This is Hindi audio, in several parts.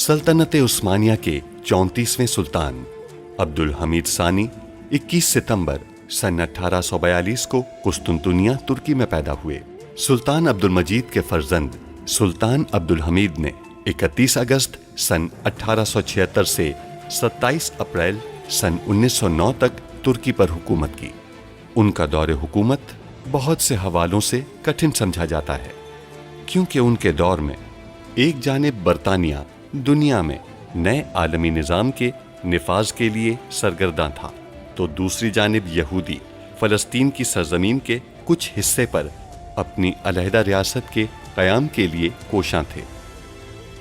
सल्तनत उस्मानिया के 34वें सुल्तान अब्दुल हमीद सानी 21 सितंबर सन 1842 को कुस्तुनतुनिया तुर्की में पैदा हुए। सुल्तान अब्दुल मजीद के फर्जंद सुल्तान अब्दुल हमीद ने 31 अगस्त सन 1876 से 27 अप्रैल सन 1909 तक तुर्की पर हुकूमत की। उनका दौरे हुकूमत बहुत से हवालों से कठिन समझा जाता है, क्योंकि उनके दौर में एक जानिब बरतानिया दुनिया में नए आलमी निज़ाम के निफाज के लिए सरगर्दा था, तो दूसरी जानिब यहूदी फ़लस्तीन की सरजमीन के कुछ हिस्से पर अपनी अलहदा रियासत के क़याम के लिए कोशां थे।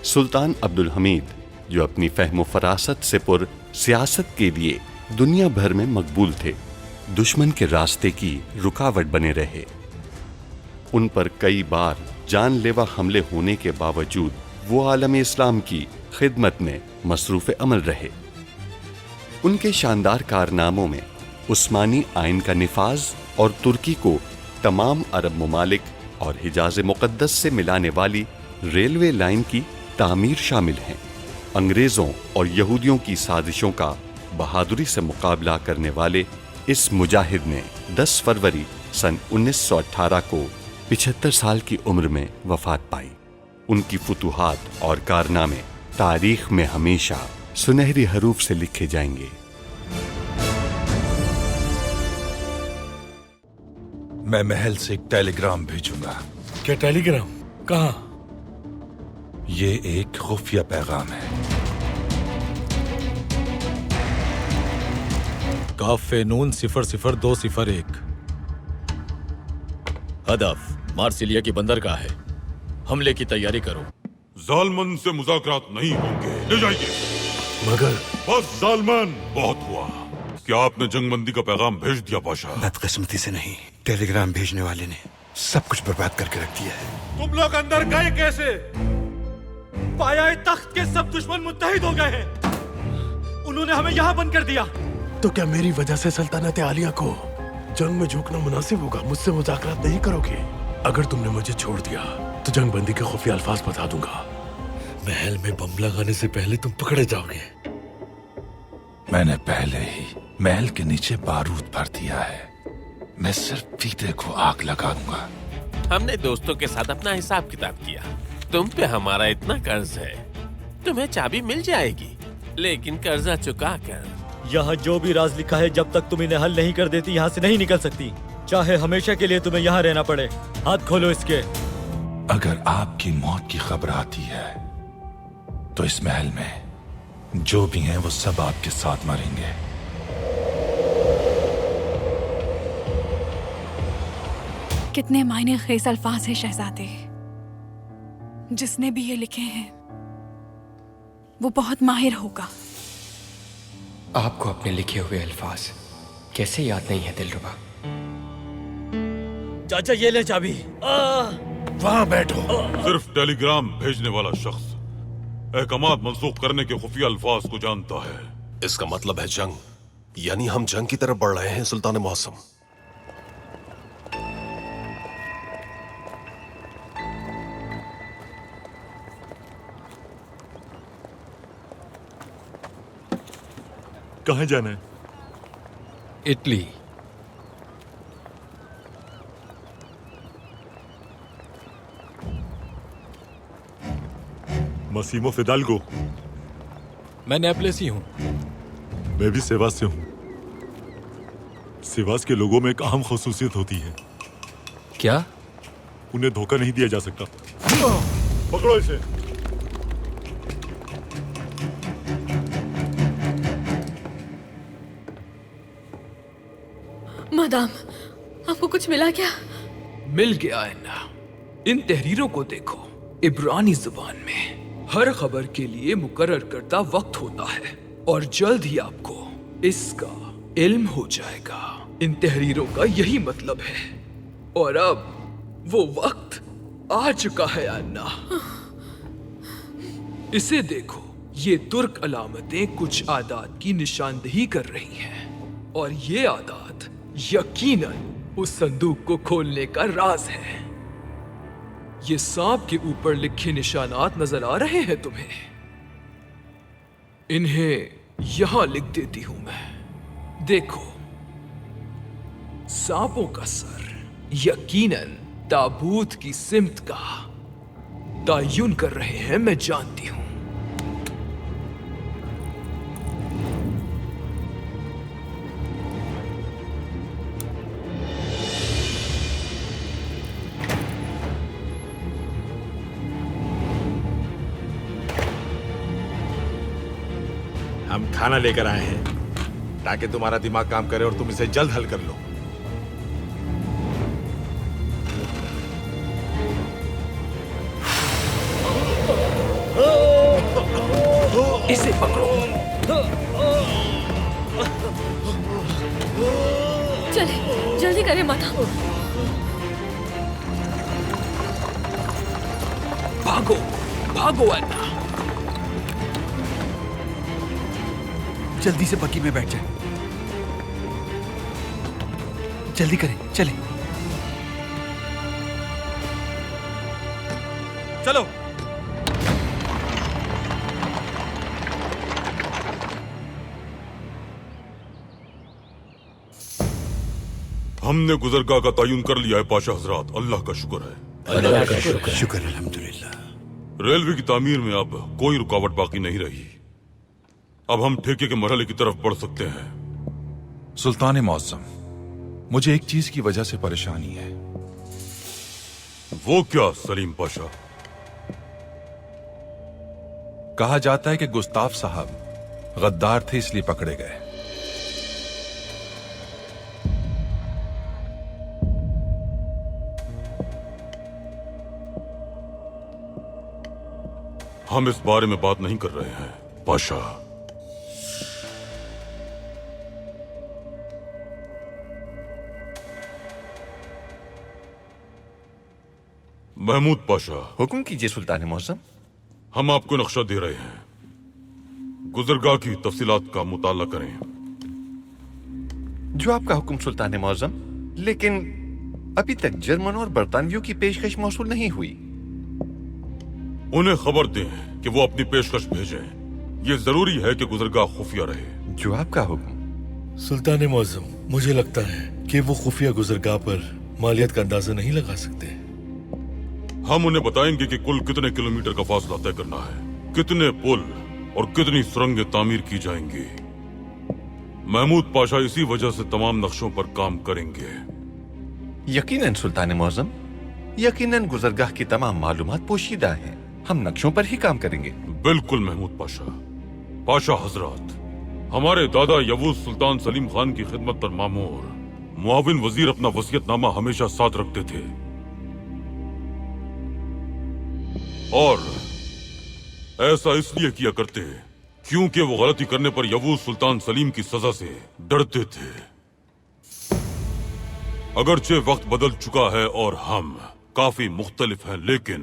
सुल्तान अब्दुल हमीद, जो अपनी फ़हम फ़रासत से पुर सियासत के लिए दुनिया भर में मकबूल थे, दुश्मन के रास्ते की रुकावट बने रहे। उन पर कई बार जानलेवा हमले होने के बावजूद वो आलम इस्लाम की खिदमत में मसरूफ़ अमल रहे। उनके शानदार कारनामों में उस्मानी आइन का निफाज और तुर्की को तमाम अरब ममालिक और हिजाज मुक़द्दस से मिलाने वाली रेलवे लाइन की तामीर शामिल हैं। अंग्रेज़ों और यहूदियों की साजिशों का बहादुरी से मुकाबला करने वाले इस मुजाहिद ने 10 फरवरी सन 1918 को 75 साल की उम्र में वफ़ात पाई। उनकी फुतूहात और कारनामे तारीख में हमेशा सुनहरी हरूफ से लिखे जाएंगे। मैं महल से एक टेलीग्राम भेजूंगा। क्या टेलीग्राम? कहाँ? ये एक खुफिया पैगाम है। काफ़े नून 00201। हदफ मार्सिलिया की बंदरगाह है। हमले की तैयारी करो। जालमन से मुज़ाकरात नहीं होंगे, ले जाइए। मगर बस जालमन, बहुत हुआ। क्या आपने जंगबंदी का पैगाम भेज दिया पाशा? बदकिस्मती से नहीं, टेलीग्राम भेजने वाले ने सब कुछ बर्बाद करके रख दिया है। तुम लोग अंदर गए कैसे? पाया तख्त के सब दुश्मन मुत्तहिद हो गए हैं। उन्होंने हमें यहाँ बंद कर दिया। तो क्या मेरी वजह से सल्तनत आलिया को जंग में झोंकना मुनासिब होगा? मुझसे मुज़ाकरात नहीं करोगे? अगर तुमने मुझे छोड़ दिया तो जंगबंदी के खुफिया अल्फाज बता दूंगा। महल में बम लगाने से पहले तुम पकड़े जाओगे। मैंने पहले ही महल के नीचे बारूद भर दिया है। मैं सिर्फ फीते को आग लगा दूंगा। हमने दोस्तों के साथ अपना हिसाब किताब किया। तुम पे हमारा इतना कर्ज है, तुम्हें चाबी मिल जाएगी, लेकिन कर्जा चुका कर। यहाँ जो भी राज लिखा है, जब तक तुम इन्हें हल नहीं कर देती यहाँ से नहीं निकल सकती, चाहे हमेशा के लिए तुम्हें यहाँ रहना पड़े। हाथ खोलो इसके। अगर आपकी मौत की खबर आती है तो इस महल में जो भी हैं वो सब आपके साथ मरेंगे। कितने मायने खेज अल्फाज है शहजादे। जिसने भी ये लिखे हैं वो बहुत माहिर होगा। आपको अपने लिखे हुए अल्फाज कैसे याद नहीं है दिलरुबा? चाचा ये ले चाबी। वहाँ बैठो। सिर्फ टेलीग्राम भेजने वाला शख्स अहकामात मंसूख करने के खुफिया अल्फाज को जानता है। इसका मतलब है जंग, यानी हम जंग की तरफ बढ़ रहे हैं सुल्तान मौसम। कहाँ जाना है? इटली। मसीमो फिदाल्गो। मैं नेपले से हूँ। मैं भी सेवास से हूँ। सेवास के लोगों में एक अहम खसूसियत होती है। क्या? उन्हें धोखा नहीं दिया जा सकता। पकड़ो इसे। मदाम, आपको कुछ मिला क्या? मिल गया अन्ना। इन तहरीरों को देखो। इब्रानी जुबान में हर खबर के लिए मुकर्रर करदा वक्त होता है और जल्द ही आपको इसका इल्म हो जाएगा। इन तहरीरों का यही मतलब है और अब वो वक्त आ चुका है अन्ना। इसे देखो, ये तुर्क अलामतें कुछ आदात की निशानदेही कर रही हैं और ये आदात यकीनन उस संदूक को खोलने का राज है। ये सांप के ऊपर लिखे निशानात नजर आ रहे हैं तुम्हें? इन्हें यहां लिख देती हूं मैं। देखो, सांपों का सर यकीनन ताबूत की सिमत का तयन कर रहे हैं, मैं जानती हूं। हम खाना लेकर आए हैं ताकि तुम्हारा दिमाग काम करे और तुम इसे जल्द हल कर लो। इसे पकड़ो। चले, जल्दी करें माता। भागो, भागो अन्ना। जल्दी से बग्गी में बैठ जाए। जल्दी करें, चले। चलो। हमने गुजरगाह का तयन कर लिया है पाशा हजरात, अल्लाह का शुक्र है। अल्लाह का शुक्र अल्हम्दुलिल्लाह। रेलवे की तामीर में अब कोई रुकावट बाकी नहीं रही। अब हम ठेके के मरहले की तरफ बढ़ सकते हैं। सुल्तान मौसम, मुझे एक चीज की वजह से परेशानी है। वो क्या सलीम पाशा? कहा जाता है कि गुस्ताफ साहब गद्दार थे, इसलिए पकड़े गए। हम इस बारे में बात नहीं कर रहे हैं पाशा। महमूद पाशा। हुक्म कीजिए सुल्तान मौसम। हम आपको नक्शा दे रहे हैं, गुजरगाह की तफसीलात का मुताला करें। जो आपका हुक्म सुल्तान मौसम, लेकिन अभी तक जर्मन और बरतानवियों की पेशकश मौसूल नहीं हुई। उन्हें खबर दें कि वो अपनी पेशकश भेजें। ये जरूरी है कि गुजरगाह खुफिया रहे। जो आपका हुक्म सुल्तान मौसम, मुझे लगता है कि वो खुफिया गुजरगाह पर मालियत का अंदाजा नहीं लगा सकते। हम उन्हें बताएंगे कि कुल कितने किलोमीटर का फासला तय करना है, कितने पुल और कितनी सुरंगें तामीर की जाएंगी। महमूद पाशा इसी वजह से तमाम नक्शों पर काम करेंगे। यकीनन सुल्तान मौसम, यकीनन गुजरगाह की तमाम मालूमात पोशीदा हैं। हम नक्शों पर ही काम करेंगे। बिल्कुल महमूद पाशा। पाशा हजरात, हमारे दादा यवूस सुल्तान सलीम खान की खिदमत पर मामूर मुआविन वजीर अपना वसीयतनामा हमेशा साथ रखते थे और ऐसा इसलिए किया करते क्योंकि वो गलती करने पर यवूस सुल्तान सलीम की सजा से डरते थे। अगरचे वक्त बदल चुका है और हम काफी मुख्तलिफ हैं, लेकिन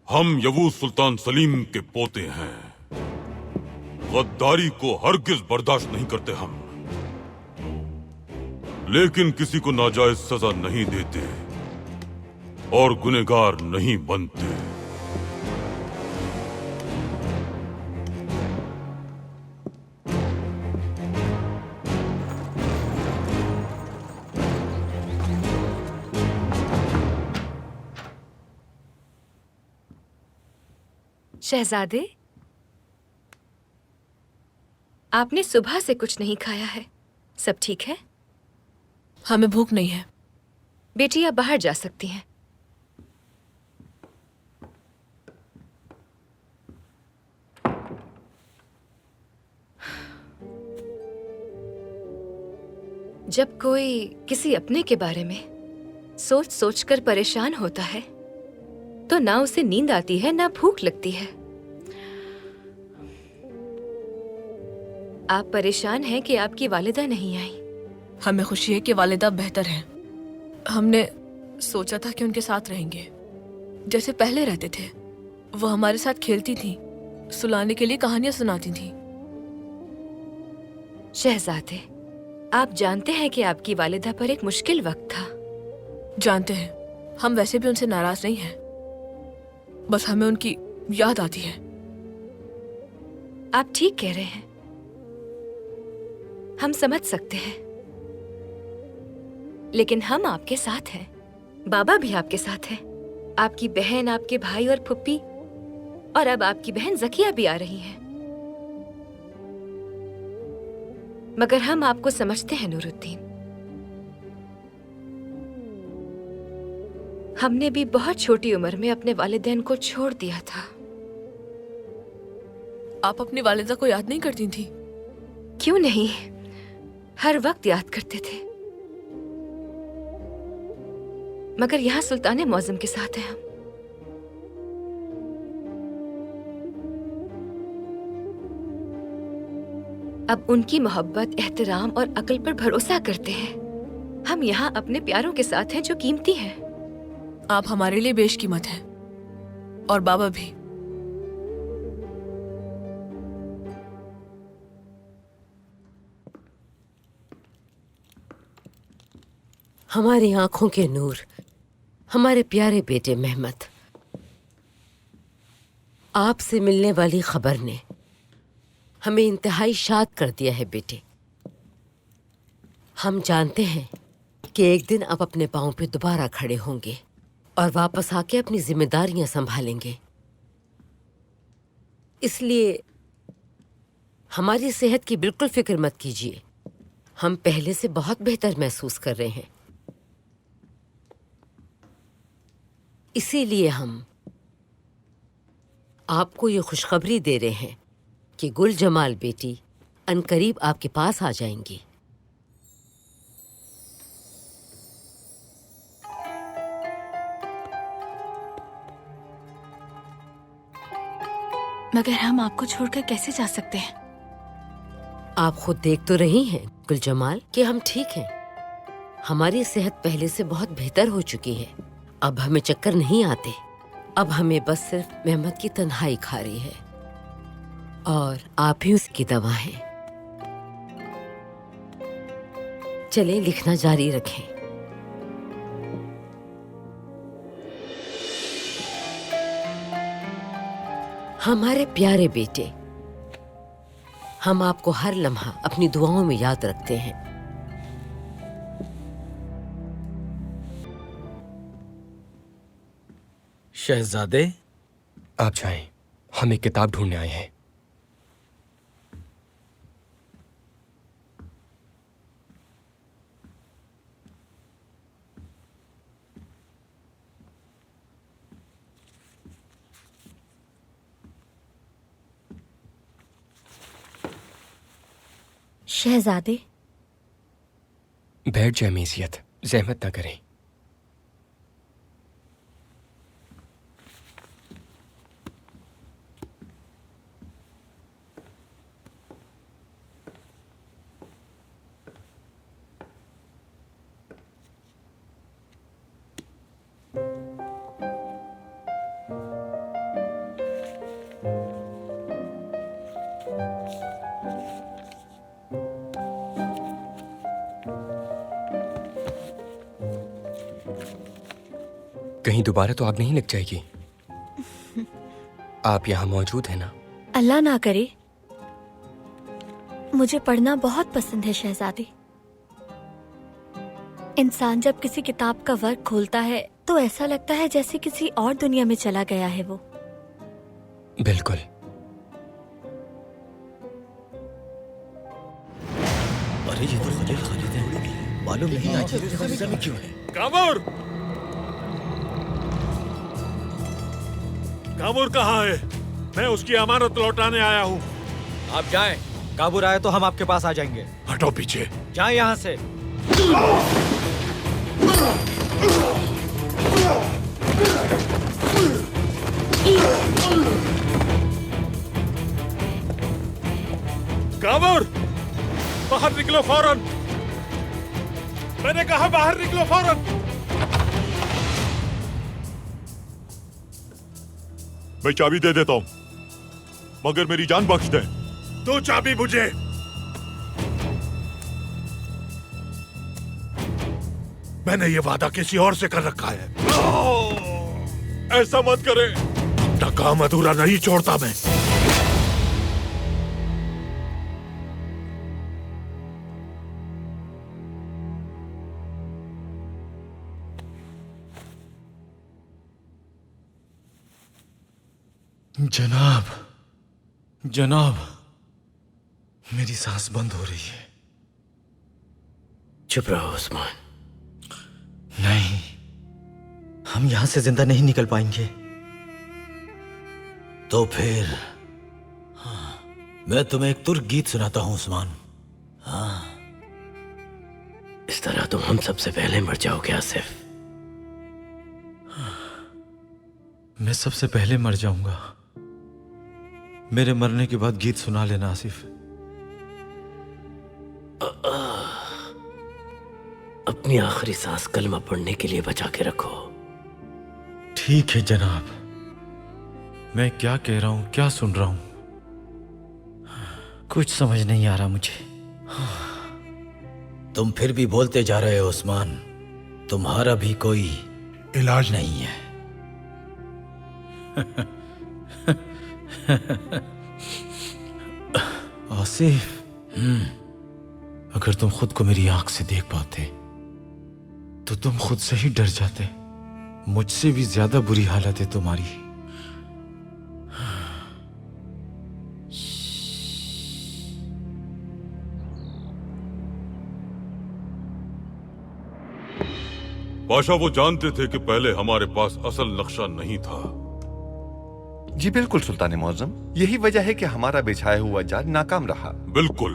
हम यवूस सुल्तान सलीम के पोते हैं। गद्दारी को हरगिज बर्दाश्त नहीं करते हम, लेकिन किसी को नाजायज सजा नहीं देते और गुनहगार नहीं बनते। शहजादे, आपने सुबह से कुछ नहीं खाया है, सब ठीक है? हमें भूख नहीं है। बेटी, आप बाहर जा सकती हैं। जब कोई किसी अपने के बारे में सोच सोच कर परेशान होता है तो ना उसे नींद आती है ना भूख लगती है। आप परेशान हैं कि आपकी वालिदा नहीं आई। हमें खुशी है कि वालिदा बेहतर हैं। हमने सोचा था कि उनके साथ रहेंगे जैसे पहले रहते थे। वो हमारे साथ खेलती थी, सुलाने के लिए कहानियां सुनाती थी। शहजादे, आप जानते हैं कि आपकी वालिदा पर एक मुश्किल वक्त था। जानते हैं, हम वैसे भी उनसे नाराज नहीं हैं, बस हमें उनकी याद आती है। आप ठीक कह रहे हैं, हम समझ सकते हैं, लेकिन हम आपके साथ हैं। बाबा भी आपके साथ हैं, आपकी बहन, आपके भाई और फुप्पी, और अब आपकी बहन जकिया भी आ रही है। मगर हम आपको समझते हैं नूरुद्दीन। हमने भी बहुत छोटी उम्र में अपने वालिदैन को छोड़ दिया था। आप अपनी वालिदा को याद नहीं करती थी? क्यों नहीं, हर वक्त याद करते थे। मगर यहाँ सुल्तान मौज़म के साथ हैं हम। अब उनकी मोहब्बत, एहतराम और अक्ल पर भरोसा करते हैं। हम यहाँ अपने प्यारों के साथ हैं जो कीमती हैं। आप हमारे लिए बेशकीमत हैं, और बाबा भी। हमारी आंखों के नूर, हमारे प्यारे बेटे मेहमत, आपसे मिलने वाली खबर ने हमें इंतहाई शाद कर दिया है बेटे। हम जानते हैं कि एक दिन आप अपने पांव पे दोबारा खड़े होंगे और वापस आके अपनी जिम्मेदारियां संभालेंगे। इसलिए हमारी सेहत की बिल्कुल फिक्र मत कीजिए। हम पहले से बहुत बेहतर महसूस कर रहे हैं। इसीलिए हम आपको ये खुशखबरी दे रहे हैं कि गुल जमाल बेटी अनकरीब आपके पास आ जाएंगी। मगर हम आपको छोड़कर कैसे जा सकते हैं? आप खुद देख तो रही हैं गुल जमाल कि हम ठीक हैं। हमारी सेहत पहले से बहुत बेहतर हो चुकी है। अब हमें चक्कर नहीं आते। अब हमें बस सिर्फ मेहमत की तन्हाई खा रही है, और आप ही उसकी दवा हैं। चलें, लिखना जारी रखें। हमारे प्यारे बेटे, हम आपको हर लम्हा अपनी दुआओं में याद रखते हैं। शहजादे, आप जाएं, हम एक किताब ढूंढने आए हैं। शहजादे, बैठ जाए मीसियत, जहमत ना करें। कहीं दोबारा तो आग नहीं लग जाएगी? आप यहाँ मौजूद हैं ना? अल्लाह ना करे। मुझे पढ़ना बहुत पसंद है शहजादी। इंसान जब किसी किताब का वर्क खोलता है तो ऐसा लगता है जैसे किसी और दुनिया में चला गया है वो। बिल्कुल। अरे ये तो खालिद है, मालूम नहीं आज ये गुस्से में क्यों है। काबूर! काबूर कहाँ है? मैं उसकी अमानत लौटाने आया हूँ। आप जाएं, काबूर आए तो हम आपके पास आ जाएंगे। हटो पीछे। जाएं यहाँ से। काबूर! बाहर निकलो फौरन! मैंने कहा बाहर निकलो फौरन! मैं चाबी दे देता हूँ, मगर मेरी जान बख्श दे। दो चाबी मुझे। मैंने ये वादा किसी और से कर रखा है। ऐसा मत करे। अपना काम अधूरा नहीं छोड़ता मैं। जनाब, जनाब, मेरी सांस बंद हो रही है। चुप रहो उस्मान। नहीं, हम यहां से जिंदा नहीं निकल पाएंगे। तो फिर मैं तुम्हें एक तुर्क गीत सुनाता हूं उस्मान। हाँ, इस तरह तुम हम सबसे पहले मर जाओगे आसिफ। मैं सबसे पहले मर जाऊंगा। मेरे मरने के बाद गीत सुना लेना आसिफ। अपनी आखिरी सांस कलमा पढ़ने के लिए बचा के रखो। ठीक है जनाब। मैं क्या कह रहा हूं, क्या सुन रहा हूं, कुछ समझ नहीं आ रहा मुझे। तुम फिर भी बोलते जा रहे हो उस्मान। तुम्हारा भी कोई इलाज नहीं है। आसिफ, अगर तुम खुद को मेरी आंख से देख पाते तो तुम खुद से ही डर जाते। मुझसे भी ज्यादा बुरी हालत है तुम्हारी। पाशा वो जानते थे कि पहले हमारे पास असल नक्शा नहीं था। जी बिल्कुल सुल्तान मुअज्जम, यही वजह है कि हमारा बिछाया हुआ जाल नाकाम रहा। बिल्कुल,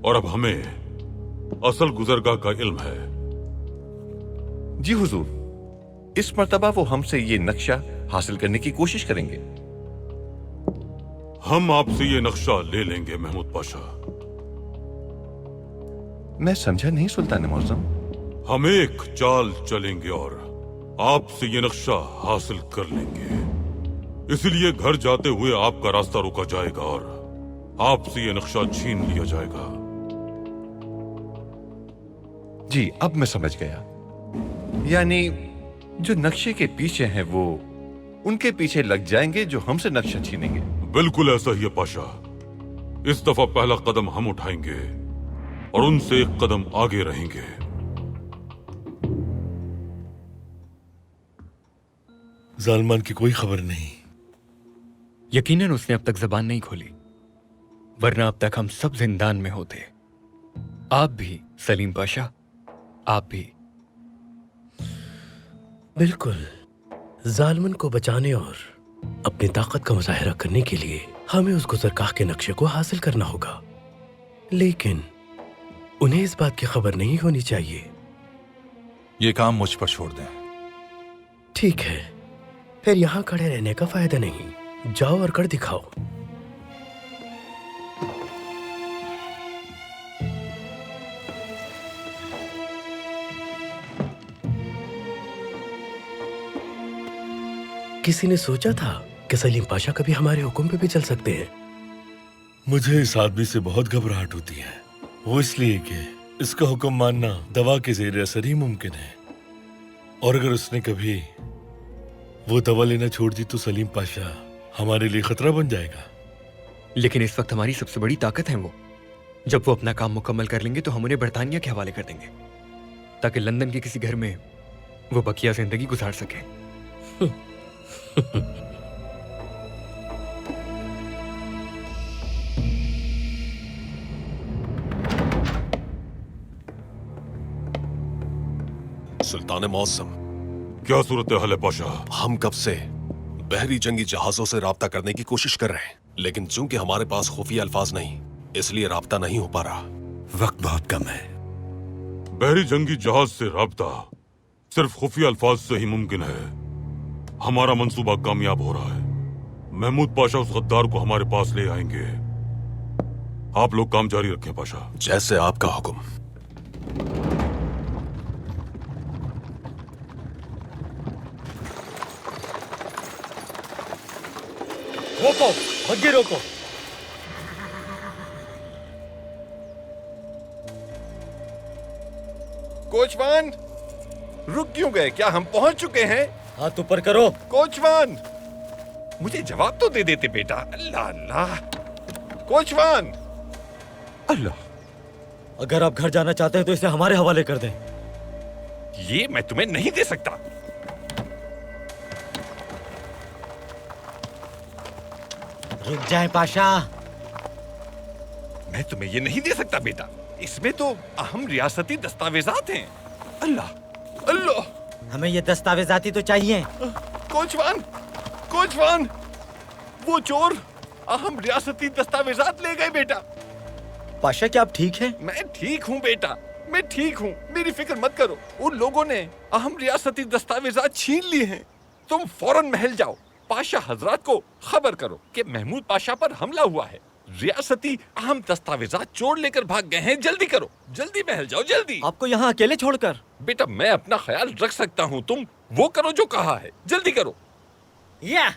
और अब हमें असल गुजरगाह का इल्म है। जी हुजूर, इस मर्तबा वो हमसे ये नक्शा हासिल करने की कोशिश करेंगे। हम आपसे ये नक्शा ले लेंगे महमूद पाशा। मैं समझा नहीं सुल्तान मुअज्जम। हम एक चाल चलेंगे और आपसे ये नक्शा हासिल कर लेंगे। इसलिए घर जाते हुए आपका रास्ता रोका जाएगा और आपसे ये नक्शा छीन लिया जाएगा। जी अब मैं समझ गया। यानी जो नक्शे के पीछे हैं वो उनके पीछे लग जाएंगे जो हमसे नक्शा छीनेंगे। बिल्कुल ऐसा ही है पाशा। इस दफा पहला कदम हम उठाएंगे और उनसे एक कदम आगे रहेंगे। जालमान की कोई खबर नहीं। यकीनन उसने अब तक जबान नहीं खोली, वरना अब तक हम सब जिंदान में होते। आप भी सलीम पाशा, आप भी। बिल्कुल, जालमन को बचाने और अपनी ताकत का मुजाहिरा करने के लिए हमें उस गुजरगाह के नक्शे को हासिल करना होगा। लेकिन उन्हें इस बात की खबर नहीं होनी चाहिए। ये काम मुझ पर छोड़ दें। ठीक है, फिर यहां खड़े रहने का फायदा नहीं। जाओ और कर दिखाओ। किसी ने सोचा था कि सलीम पाशा कभी हमारे हुक्म पे भी चल सकते हैं। मुझे इस आदमी से बहुत घबराहट होती है। वो इसलिए कि इसका हुक्म मानना दवा के ज़ेर असर ही मुमकिन है, और अगर उसने कभी वो दवा लेना छोड़ दी तो सलीम पाशा हमारे लिए खतरा बन जाएगा। लेकिन इस वक्त हमारी सबसे बड़ी ताकत है वो। जब वो अपना काम मुकम्मल कर लेंगे तो हम उन्हें बरतानिया के हवाले कर देंगे, ताकि लंदन के किसी घर में वो बकिया जिंदगी गुजार सके। सुल्तान मौसम, क्या सूरत हाल है पाशा? हम कब से बहरी जंगी जहाजों से राब्ता करने की कोशिश कर रहे हैं, लेकिन चूंकि हमारे पास खुफिया अल्फाज नहीं, इसलिए राब्ता नहीं हो पा रहा। वक्त बहुत कम है। बहरी जंगी जहाज से राब्ता सिर्फ खुफिया अल्फाज से ही मुमकिन है। हमारा मंसूबा कामयाब हो रहा है। महमूद पाशा उस गद्दार को हमारे पास ले आएंगे। आप लोग काम जारी रखें पाशा। जैसे आपका हुक्म। रोको, बग्गी रोको। कोचवान, रुक क्यों गए? क्या हम पहुंच चुके हैं? हाथ ऊपर करो। कोचवान, मुझे जवाब तो दे देते बेटा। अल्लाह अल्लाह। कोचवान, अल्लाह। अगर आप घर जाना चाहते हैं तो इसे हमारे हवाले कर दें। ये मैं तुम्हें नहीं दे सकता। रुक जाए पाशा। मैं तुम्हें ये नहीं दे सकता बेटा, इसमें तो अहम रियासती दस्तावेजात हैं। अल्लाह अल्लाह, हमें ये दस्तावेजाती तो चाहिए। कोचवान, कोचवान, वो चोर अहम रियासती दस्तावेजात ले गए बेटा। पाशा क्या आप ठीक हैं? मैं ठीक हूँ बेटा, मैं ठीक हूँ, मेरी फिक्र मत करो। उन लोगों ने अहम रियासती दस्तावेजात छीन लिए हैं। तुम फौरन महल जाओ, पाशा हजरात को खबर करो कि महमूद पाशा पर हमला हुआ है। रियासती अहम दस्तावेजात चोर लेकर भाग गए हैं। जल्दी करो, जल्दी महल जाओ, जल्दी। आपको यहाँ अकेले छोड़कर? बेटा मैं अपना ख्याल रख सकता हूँ, तुम वो करो जो कहा है, जल्दी करो। या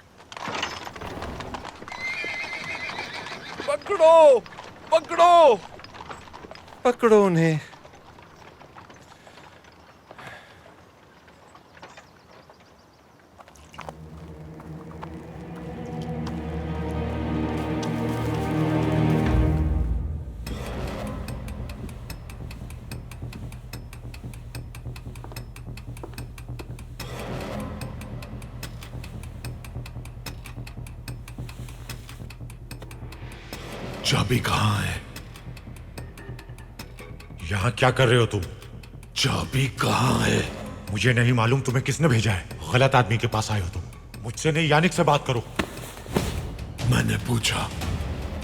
पकड़ो, पकड़ो, पकड़ो उन्हें। चाबी कहाँ है? यहाँ क्या कर रहे हो तुम? चाबी कहाँ है? मुझे नहीं मालूम तुम्हें किसने भेजा है। गलत आदमी के पास आए हो तुम। मुझसे नहीं, यानिक से बात करो। मैंने पूछा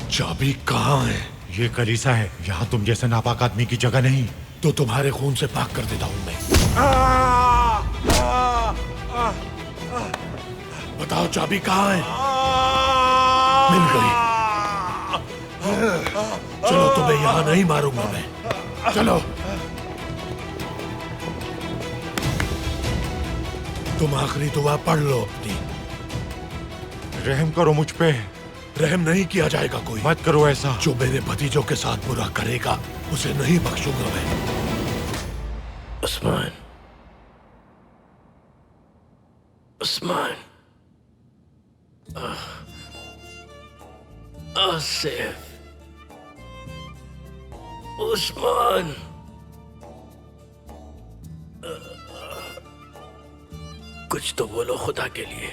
चाबी कहाँ है? ये कलीसा है, यहाँ तुम जैसे नापाक आदमी की जगह नहीं। तो तुम्हारे खून से पाक कर देता हूं मैं। बताओ चाबी कहाँ है? मिल गई। चलो तुम्हें यहाँ नहीं मारूंगा मैं, चलो। तुम आखिरी दुआ पढ़ लो अपनी। रहम करो मुझ पे। रहम नहीं किया जाएगा कोई। मत करो ऐसा। जो मेरे भतीजों के साथ बुरा करेगा उसे नहीं बख्शूंगा मैं। उस्मान, उस्मान, आसिफ, उस्मान। कुछ तो बोलो खुदा के लिए।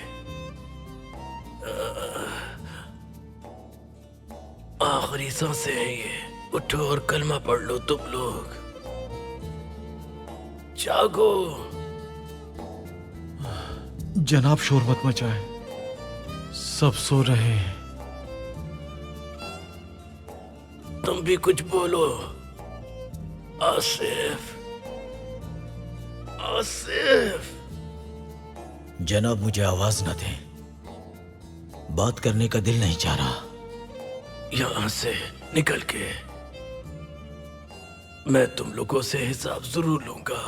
आखिरी सांसें हैं ये। उठो और कलमा पढ़ लो तुम लोग। जागो। जनाब शोर मत मचाएं, सब सो रहे हैं। तुम भी कुछ बोलो। आसिफ, आसिफ। जनाब मुझे आवाज न दें, बात करने का दिल नहीं चाह रहा। यहां से निकल के मैं तुम लोगों से हिसाब जरूर लूंगा।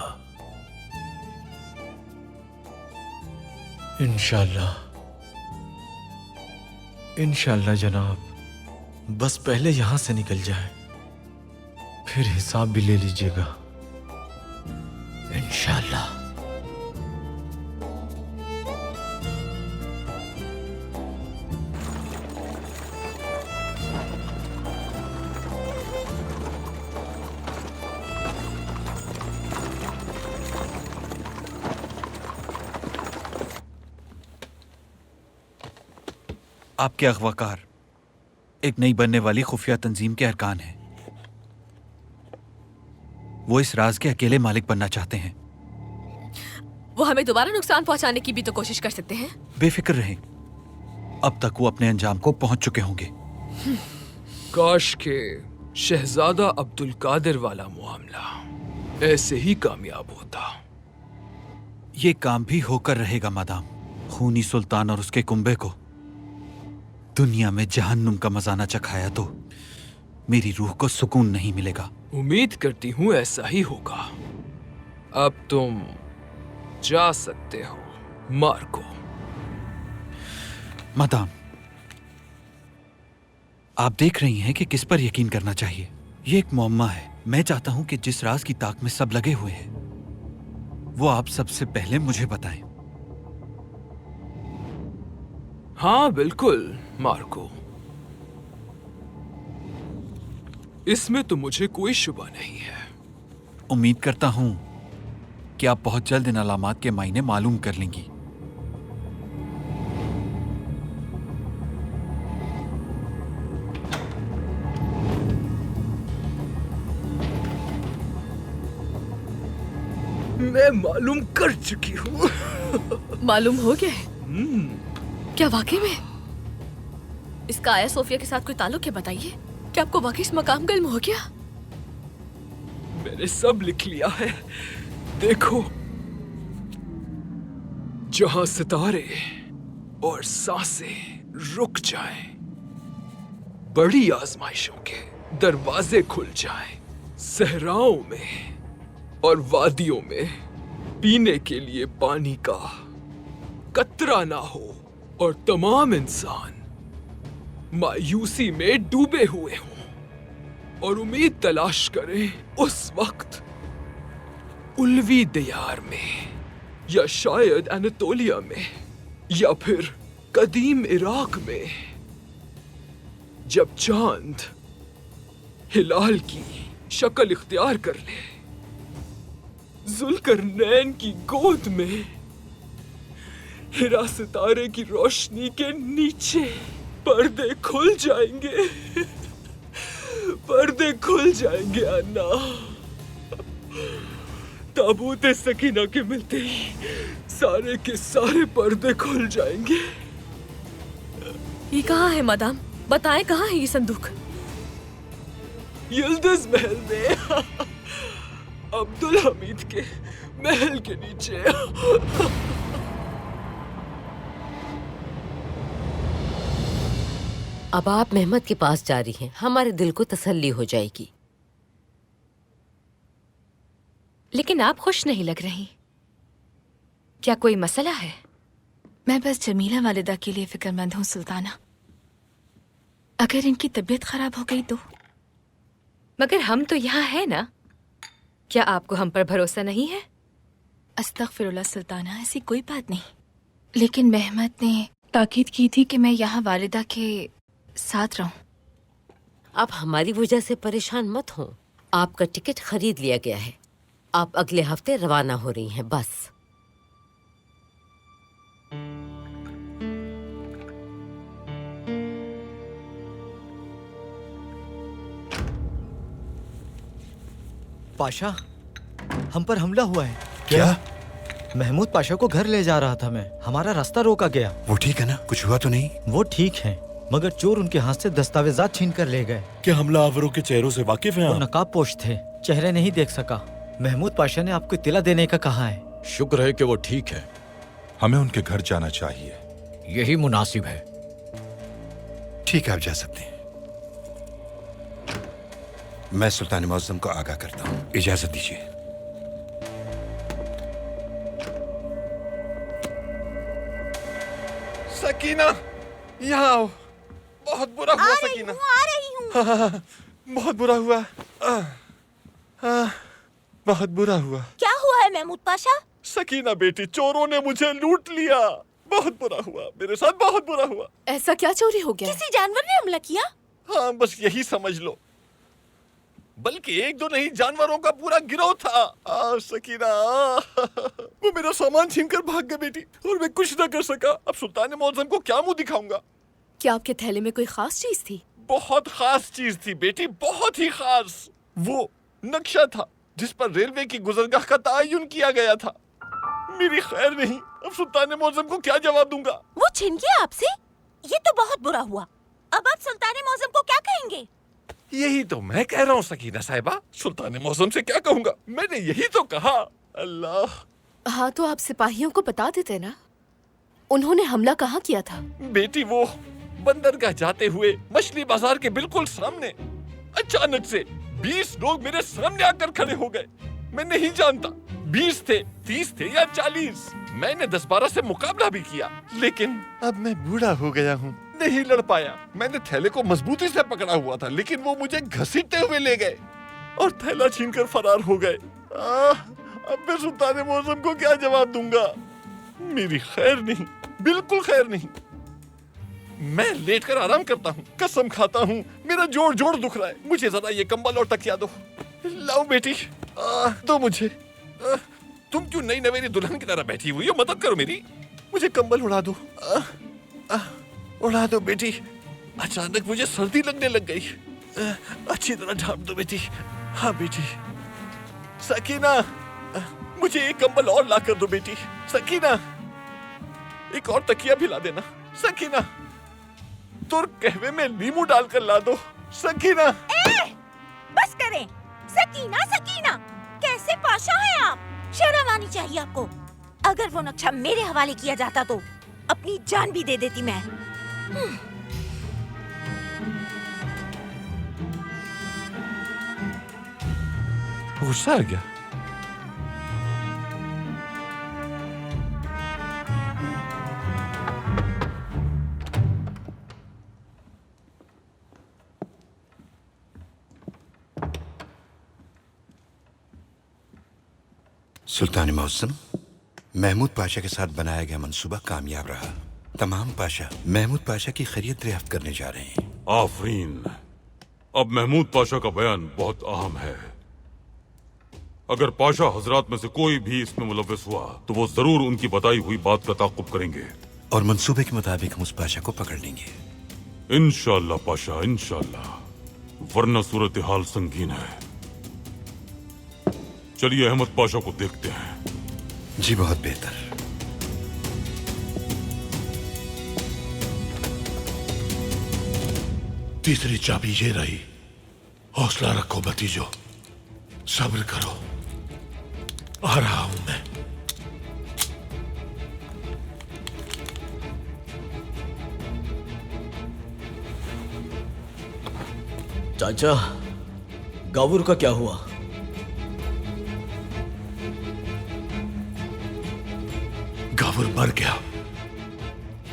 इंशाल्लाह, इंशाल्लाह जनाब। बस पहले यहां से निकल जाए, फिर हिसाब भी ले लीजिएगा। इंशाल्लाह। आपके अगवाकार एक नई बनने वाली खुफिया तंजीम के अरकान हैं। वो इस राज के अकेले मालिक बनना चाहते हैं। वो हमें दोबारा नुकसान पहुंचाने की भी तो कोशिश कर सकते हैं। बेफिक्र रहें, अब तक वो अपने अंजाम को पहुंच चुके होंगे। काश के शहजादा अब्दुल कादिर वाला मामला ऐसे ही कामयाब होता। ये काम भी होकर रहेगा मादाम खूनी सुल्तान और उसके कुंबे को दुनिया में जहन्नुम का मजा न चखाया तो मेरी रूह को सुकून नहीं मिलेगा। उम्मीद करती हूँ ऐसा ही होगा। अब तुम जा सकते हो मार्को। मादाम, आप देख रही हैं कि किस पर यकीन करना चाहिए। ये एक मुअम्मा है। मैं चाहता हूं कि जिस राज की ताक में सब लगे हुए हैं वो आप सबसे पहले मुझे बताएं। हाँ बिल्कुल मार्को, इसमें तो मुझे कोई शुबा नहीं है। उम्मीद करता हूं कि आप बहुत जल्द इन अलामात के मायने मालूम कर लेंगी। मैं मालूम कर चुकी हूँ। मालूम हो गया है? क्या वाकई में? इसका आया सोफिया के साथ कोई ताल्लुक है? बताइए, क्या आपको वाकई इस मकाम का इल्म हो गया? मैंने सब लिख लिया है। देखो, जहां सितारे और सांसें रुक जाएं, बड़ी आजमाइशों के दरवाजे खुल जाएं, सहराओं में और वादियों में पीने के लिए पानी का कतरा ना हो और तमाम इंसान मायूसी में डूबे हुए हों और उम्मीद तलाश करें उस वक्त उल्वी दियार में या शायद एनातोलिया में या फिर कदीम इराक में, जब चांद हिलाल की शक्ल इख्तियार कर ले, जुल्करनैन की गोद में हिरा सितारे की रोशनी के नीचे पर्दे खुल जाएंगे। पर्दे खुल जाएंगे अन्ना। ताबूत सकीना के मिलते ही सारे के सारे पर्दे खुल जाएंगे। ये कहाँ है मादाम? बताएं, कहाँ है ये संदूक? यिल्दिज महल में, अब्दुल हमीद के महल के नीचे। अब आप मेहमद के पास जा रही हैं, हमारे दिल को तसल्ली हो जाएगी। लेकिन आप खुश नहीं लग रही। क्या कोई मसला है? मैं बस जमीला वालिदा के लिए फिक्रमंद हूँ सुल्ताना। अगर इनकी तबीयत खराब हो गई तो? मगर हम तो यहाँ है ना। क्या आपको हम पर भरोसा नहीं है? अस्तगफिरुल्लाह सुल्ताना, ऐसी कोई बात नहीं। लेकिन मेहमद ने ताकीद की थी कि मैं यहाँ वालिदा के साथ रहूं। आप हमारी वजह से परेशान मत हो। आपका टिकट खरीद लिया गया है। आप अगले हफ्ते रवाना हो रही हैं, बस। पाशा, हम पर हमला हुआ है। क्या? महमूद पाशा को घर ले जा रहा था मैं, हमारा रास्ता रोका गया। वो ठीक है ना? कुछ हुआ तो नहीं? वो ठीक है, मगर चोर उनके हाथ से दस्तावेजात छीन कर ले गए। क्या हमलावरों के चेहरों से वाकिफ हैं? वो नकाब पोश थे, चेहरे नहीं देख सका। महमूद पाशा ने आपको इत्तला देने का कहा है। शुक्र है कि वो ठीक है। हमें उनके घर जाना चाहिए। यही मुनासिब है। ठीक है, आप जा सकते हैं। मैं सुल्तान मुअज्जम को आगाह करता हूँ। इजाजत दीजिए। सकीना, यहाँ आओ। बहुत बुरा हुआ सकीना। आ रही हूँ। बहुत बुरा हुआ। बहुत बुरा हुआ। क्या हुआ है महमूद पाशा? सकीना बेटी, चोरों ने मुझे लूट लिया। बहुत बुरा हुआ, मेरे साथ बहुत बुरा हुआ। ऐसा क्या चोरी हो गया? किसी जानवर ने हमला किया? हाँ, बस यही समझ लो। बल्कि एक दो नहीं, जानवरों का पूरा गिरोह था। सकीना, वो मेरा सामान छीनकर भाग गए बेटी, और मैं कुछ न कर सका। अब सुल्तान मुअज्जम को क्या मुंह दिखाऊंगा? क्या आपके थैले में कोई खास चीज थी? बहुत खास चीज थी बेटी, बहुत ही खास। वो नक्शा था जिस पर रेलवे की गुजरगाह का तयन किया गया था। मेरी खैर नहीं, अब सुल्तान मुअज्जम को क्या जवाब दूंगा? वो छीन गया आपसे? ये तो बहुत बुरा हुआ। अब आप सुल्तान मुअज्जम को क्या कहेंगे? यही तो मैं कह रहा हूँ सकीना साहिबा, सुल्तान मुअज्जम से क्या कहूँगा? मैंने यही तो कहा। अल्लाह। हाँ, तो आप सिपाहियों को बता देते ना, उन्होंने हमला कहाँ किया था? बेटी, वो बंदरगाह जाते हुए मछली बाजार के बिल्कुल सामने अचानक से 20 लोग मेरे सामने आकर खड़े हो गए। मैं नहीं जानता 20 थे, 30 थे या 40। मैंने 10-12 से मुकाबला भी किया, लेकिन अब मैं बूढ़ा हो गया हूँ, नहीं लड़ पाया। मैंने थैले को मजबूती से पकड़ा हुआ था, लेकिन वो मुझे घसीटते हुए ले गए और थैला छीनकर फरार हो गए। अब मैं सुल्तान मुअज्जम को क्या जवाब दूंगा? मेरी खैर नहीं, बिल्कुल खैर नहीं। मैं लेटकर आराम करता हूँ, कसम खाता हूँ, मेरा जोड़ जोड़ दुख रहा है। मुझे जरा ये कंबल और तकिया दो। लाओ बेटी, दो मुझे। तुम क्यों नई नवेली दुल्हन की तरह बैठी हुई हो? मदद करो मेरी, मुझे कंबल उड़ा दो। उड़ा दो बेटी। अचानक मुझे सर्दी लगने लग गई। अच्छी तरह ढांप दो बेटी। हाँ बेटी। सकीना, मुझे एक कंबल और ला कर दो बेटी। सकीना, एक और तकिया भी ला देना। सकीना, तुर्क कहवे में नींबू डालकर ला दो। सकीना। बस करें। सकीना, सकीना, कैसे पाशा है आप? शर्म आनी चाहिए आपको। अगर वो नक्शा मेरे हवाले किया जाता तो अपनी जान भी दे देती मैं। गुस्सा आ गया। सुल्तान मौसम, महमूद पाशा के साथ बनाया गया मंसूबा कामयाब रहा। तमाम पाशा महमूद पाशा की खैरियत दरियाफ्त करने जा रहे हैं। आफरीन। अब महमूद पाशा का बयान बहुत अहम है। अगर पाशा हजरात में से कोई भी इसमें मुलव्वस हुआ तो वो जरूर उनकी बताई हुई बात का ताक़ुब करेंगे और मंसूबे के मुताबिक हम उस पाशा को पकड़ लेंगे। इंशाअल्लाह पाशा, इंशाअल्लाह, वरना सूरत हाल संगीन है। चलिए अहमद पाशा को देखते हैं। जी बहुत बेहतर। तीसरी चाबी ये रही। हौसला रखो भतीजो, सब्र करो, आ रहा हूं मैं। चाचा, गावुर का क्या हुआ? गावुर मर गया।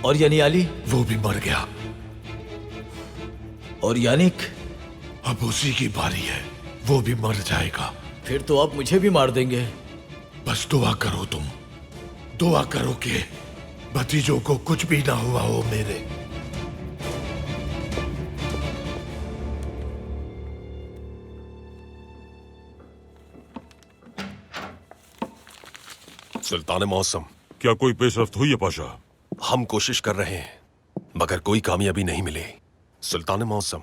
और यानी आली? वो भी मर गया। और यानिक? अब उसी की बारी है, वो भी मर जाएगा। फिर तो आप मुझे भी मार देंगे। बस दुआ करो तुम, दुआ करो कि भतीजों को कुछ भी ना हुआ हो मेरे। सुल्तान मौसम, क्या कोई पेशरफ्त हुई है पाशा? हम कोशिश कर रहे हैं मगर कोई कामयाबी नहीं मिली। सुल्तान मौसम,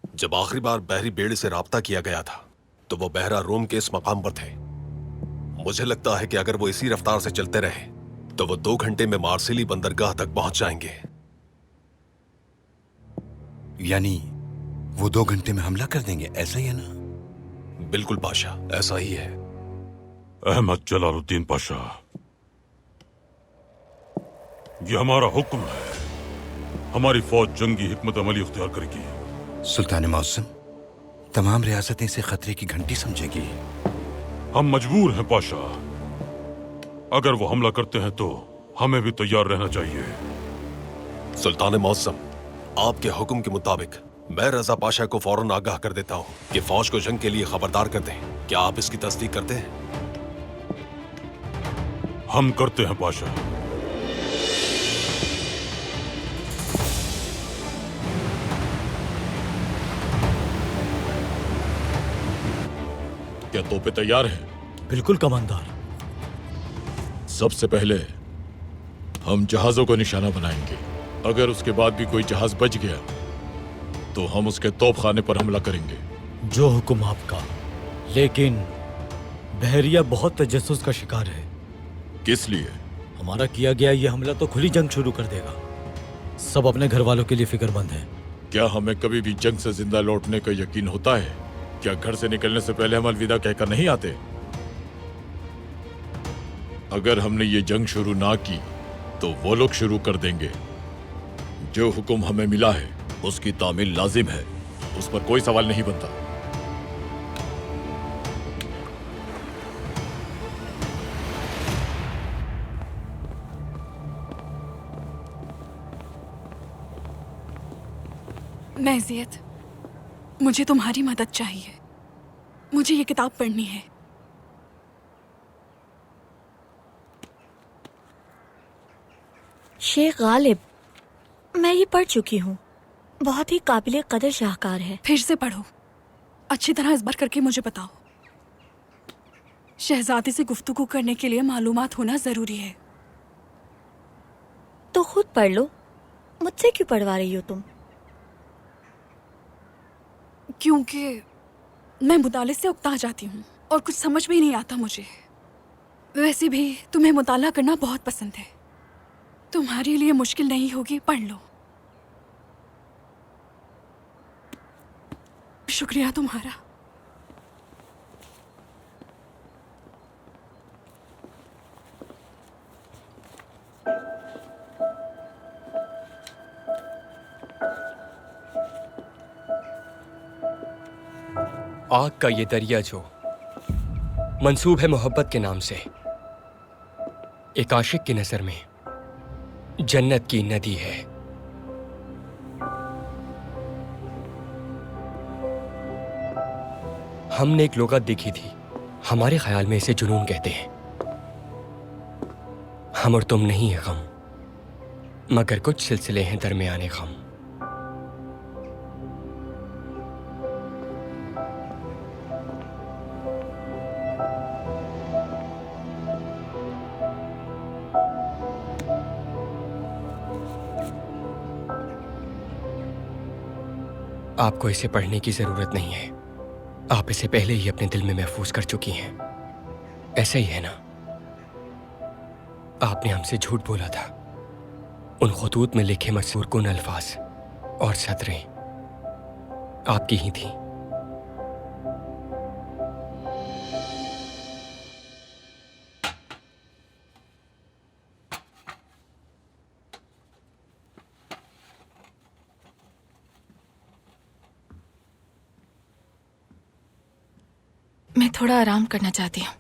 जब आखिरी बार बहरी बेड़े से राब्ता किया गया था तो वो बहरा रोम के इस मकाम पर थे। मुझे लगता है कि अगर वो इसी रफ्तार से चलते रहे तो वो 2 घंटे में मार्सिली बंदरगाह तक पहुंच जाएंगे। यानी वो 2 घंटे में हमला कर देंगे, ऐसा ही है ना? बिल्कुल पाशा, ऐसा ही है। अहमद जलालुद्दीन पाशा, ये हमारा हुक्म है। हमारी फौज जंगी हिकमत अमली इख्तियार करेगी। सुल्तान मौसम, तमाम रियासतें इसे खतरे की घंटी समझेगी। हम मजबूर हैं पाशा। अगर वो हमला करते हैं तो हमें भी तैयार रहना चाहिए। सुल्तान मौसम, आपके हुक्म के मुताबिक मैं रजा पाशा को फौरन आगाह कर देता हूँ कि फौज को जंग के लिए खबरदार कर दें। क्या आप इसकी तस्दीक करते हैं? हम करते हैं पाशा। क्या तोपें तैयार हैं? बिल्कुल कमांडर। सबसे पहले हम जहाजों को निशाना बनाएंगे। अगर उसके बाद भी कोई जहाज बच गया तो हम उसके तोपखाने पर हमला करेंगे। जो हुक्म आपका। लेकिन बहरिया बहुत तजस्सुस का शिकार है। किस लिए? हमारा किया गया ये हमला तो खुली जंग शुरू कर देगा। सब अपने घर वालों के लिए फिक्रमंद हैं। क्या हमें कभी भी जंग से जिंदा लौटने का यकीन होता है? क्या घर से निकलने से पहले हम अलविदा कहकर नहीं आते? अगर हमने ये जंग शुरू ना की तो वो लोग शुरू कर देंगे। जो हुक्म हमें मिला है उसकी तामील लाजिम है, उस पर कोई सवाल नहीं बनता। मैजियत, मुझे तुम्हारी मदद चाहिए। मुझे ये किताब पढ़नी है। शेख गालिब, मैं ये पढ़ चुकी हूँ। बहुत ही काबिल कदर शाहकार है। फिर से पढ़ो, अच्छी तरह इस बार करके मुझे बताओ। शहजादी से गुफ्तगू करने के लिए मालूमात होना जरूरी है। तो खुद पढ़ लो, मुझसे क्यों पढ़वा रही हो तुम? क्योंकि मैं मुताले से उकता जाती हूँ और कुछ समझ में ही नहीं आता मुझे। वैसे भी तुम्हें मुताला करना बहुत पसंद है। तुम्हारे लिए मुश्किल नहीं होगी, पढ़ लो। शुक्रिया तुम्हारा। आग का ये दरिया जो मंसूब है मोहब्बत के नाम से, एक आशिक की नजर में जन्नत की नदी है। हमने एक लोगत देखी थी, हमारे ख्याल में इसे जुनून कहते हैं। हम और तुम नहीं है गम, मगर कुछ सिलसिले हैं दरमियाने गम। आपको इसे पढ़ने की जरूरत नहीं है, आप इसे पहले ही अपने दिल में महफूज कर चुकी हैं। ऐसा ही है ना? आपने हमसे झूठ बोला था। उन खुतूत में लिखे मशहूर कुन अल्फाज और सतरें आपकी ही थी। मैं थोड़ा आराम करना चाहती हूँ।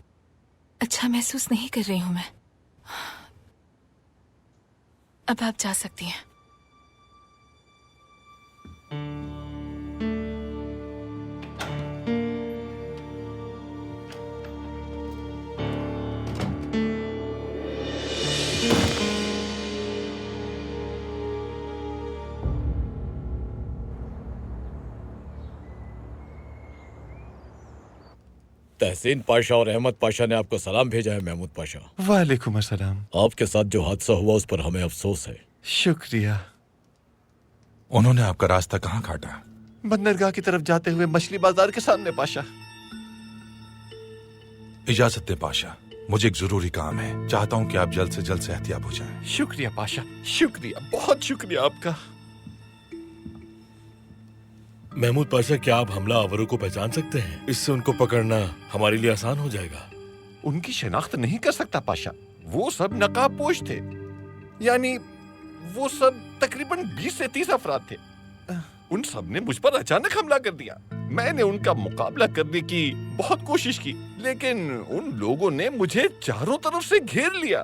अच्छा महसूस नहीं कर रही हूँ मैं। अब आप जा सकती हैं। तहसीन पाशा और अहमद पाशा ने आपको सलाम भेजा है महमूद पाशा। वालेकुम अस्सलाम। आपके साथ जो हादसा हुआ उस पर हमें अफसोस है। शुक्रिया। उन्होंने आपका रास्ता कहाँ काटा? बंदरगाह की तरफ जाते हुए मछली बाजार के सामने पाशा। इजाजत दे पाशा, मुझे एक जरूरी काम है। चाहता हूँ कि आप जल्द से जल्द सेहतियाब हो जाएं। शुक्रिया पाशा, शुक्रिया, बहुत शुक्रिया आपका। महमूद पाशा, क्या आप हमला आवरों को पहचान सकते हैं? इससे उनको पकड़ना हमारे लिए आसान हो जाएगा। उनकी शिनाख्त नहीं कर सकता पाशा। वो सब नकाबपोश थे, यानी वो सब तकरीबन 20 से 30 अफराद थे। उन सब ने मुझ पर अचानक हमला कर दिया। मैंने उनका मुकाबला करने की बहुत कोशिश की, लेकिन उन लोगों ने मुझे चारों तरफ से घेर लिया।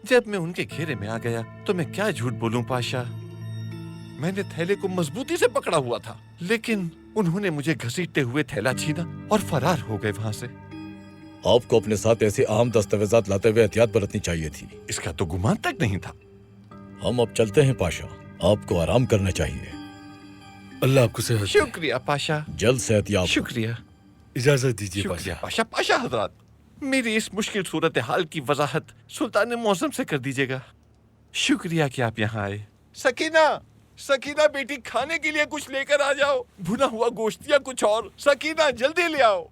जब मैं उनके घेरे में आ गया तो मैं क्या झूठ बोलूं पाशा, मैंने थैले को मजबूती से पकड़ा हुआ था, लेकिन उन्होंने मुझे घसीटते हुए थैला छीना और फरार हो गए वहां से। आपको अपने साथ ऐसे अहम दस्तावेजात लाते हुए एहतियात बरतनी चाहिए थी। इसका तो गुमान तक नहीं था। हम अब चलते हैं पाशा, आपको आराम करना चाहिए। अल्लाह आपको सेहत दे। शुक्रिया पाशा। जल्द सेहतियाब। शुक्रिया। इजाजत दीजिए शुक्रिया पाशा। पाशा हजरात, मेरी इस मुश्किल सूरत हाल की वजाहत सुल्तान मौसम से कर दीजिएगा। शुक्रिया कि आप यहाँ आए। सकीना, सकीना बेटी, खाने के लिए कुछ लेकर आ जाओ। भुना हुआ गोश्त या कुछ और। सकीना जल्दी ले आओ।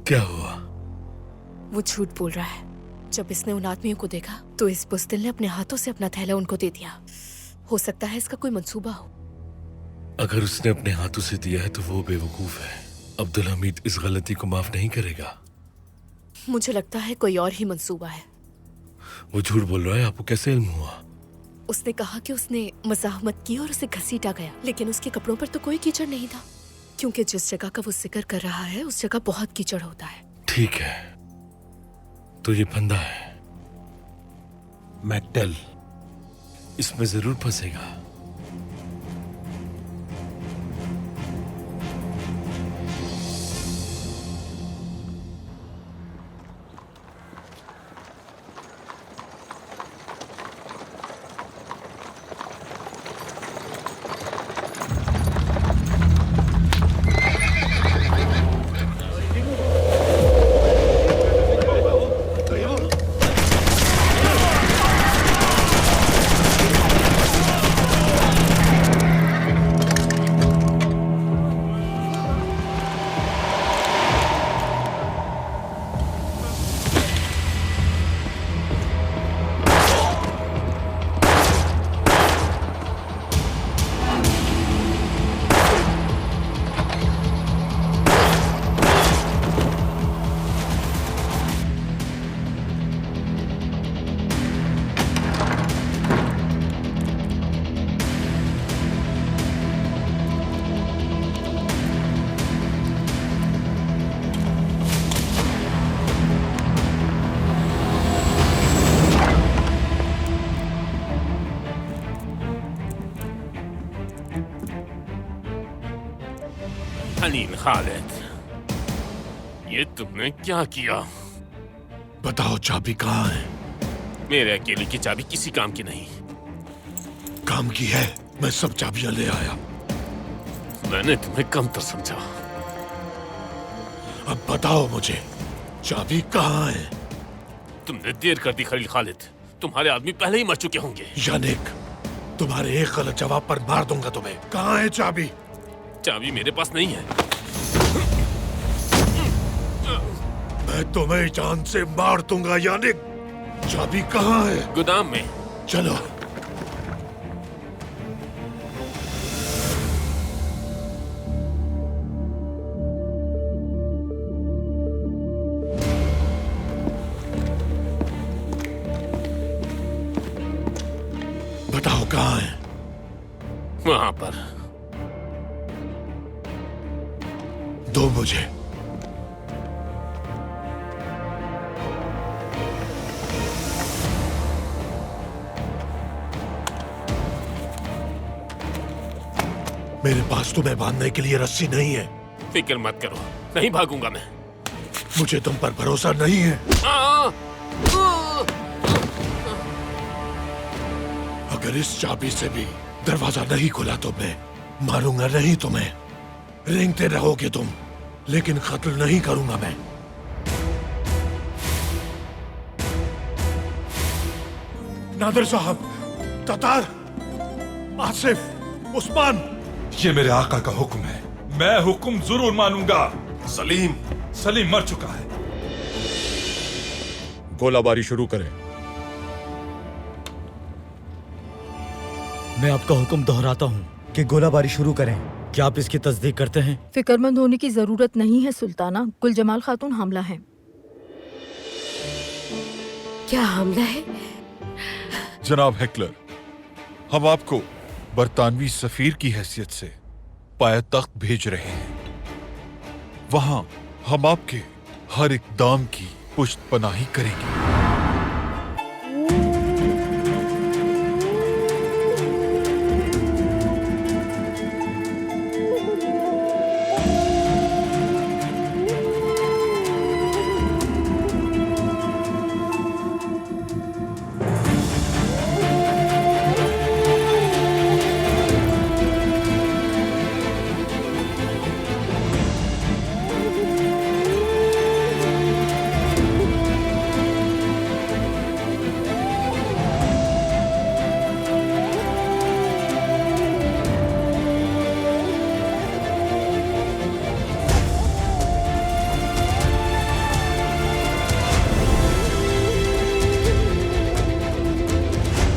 क्या हुआ? वो झूठ बोल रहा है। जब इसने उन आदमियों को देखा तो इस बुज़दिल ने अपने हाथों से अपना थैला उनको दे दिया। हो सकता है इसका कोई मंसूबा हो। अगर उसने अपने हाथों से दिया है तो वो बेवकूफ है। अब्दुल हमीद इस गलती को माफ नहीं करेगा। मुझे लगता है कोई और ही मंसूबा है। वो झूठ बोल रहा है। आपको कैसे इल्म हुआ? उसने कहा कि उसने मज़ाहमत की और उसे घसीटा गया, लेकिन उसके कपड़ों पर तो कोई कीचड़ नहीं था, क्योंकि जिस जगह का वो जिक्र कर रहा है उस जगह बहुत कीचड़ होता है। ठीक है, तो ये फंदा है मेटल, इसमें जरूर फंसेगा। खलील खालिद, ये तुमने क्या किया? बताओ चाबी कहाँ है? मेरे अकेले की चाबी किसी काम की नहीं। काम की है, मैं सब चाबियां ले आया। मैंने तुम्हें कमतर समझा। अब बताओ मुझे, चाबी कहाँ है? तुमने देर कर दी खलील खालिद, तुम्हारे आदमी पहले ही मर चुके होंगे। यानिक, तुम्हारे एक गलत जवाब पर मार दूंगा तुम्हें। कहाँ है चाबी? चाबी मेरे पास नहीं है। मैं तुम्हें जान से मार दूंगा यानिक। चाबी कहाँ है? गोदाम में। चलो। बताओ कहाँ है? वहां पर। दो मुझे। मेरे पास तुम्हें बांधने के लिए रस्सी नहीं है। फिक्र मत करो, नहीं भागूंगा मैं। मुझे तुम पर भरोसा नहीं है। अगर इस चाबी से भी दरवाजा नहीं खुला तो मैं मारूंगा नहीं तुम्हें। रेंगते रहोगे तुम, लेकिन कत्ल नहीं करूंगा मैं। नादिर साहब, ततार, आसिफ, उस्मान, ये मेरे आका का हुक्म है, मैं हुक्म जरूर मानूंगा। सलीम मर चुका है। गोलाबारी शुरू करें। मैं आपका हुक्म दोहराता हूँ कि गोलाबारी शुरू करें। क्या आप इसकी तस्दीक करते हैं? फिक्रमंद होने की जरूरत नहीं है सुल्ताना, गुल जमाल खातून हमला है। क्या हमला है? जनाब हेकलर, हम आपको बरतानवी सफीर की हैसियत से पायतख्त भेज रहे हैं। वहां हम आपके हर इकदाम की पुष्टपनाही करेंगे।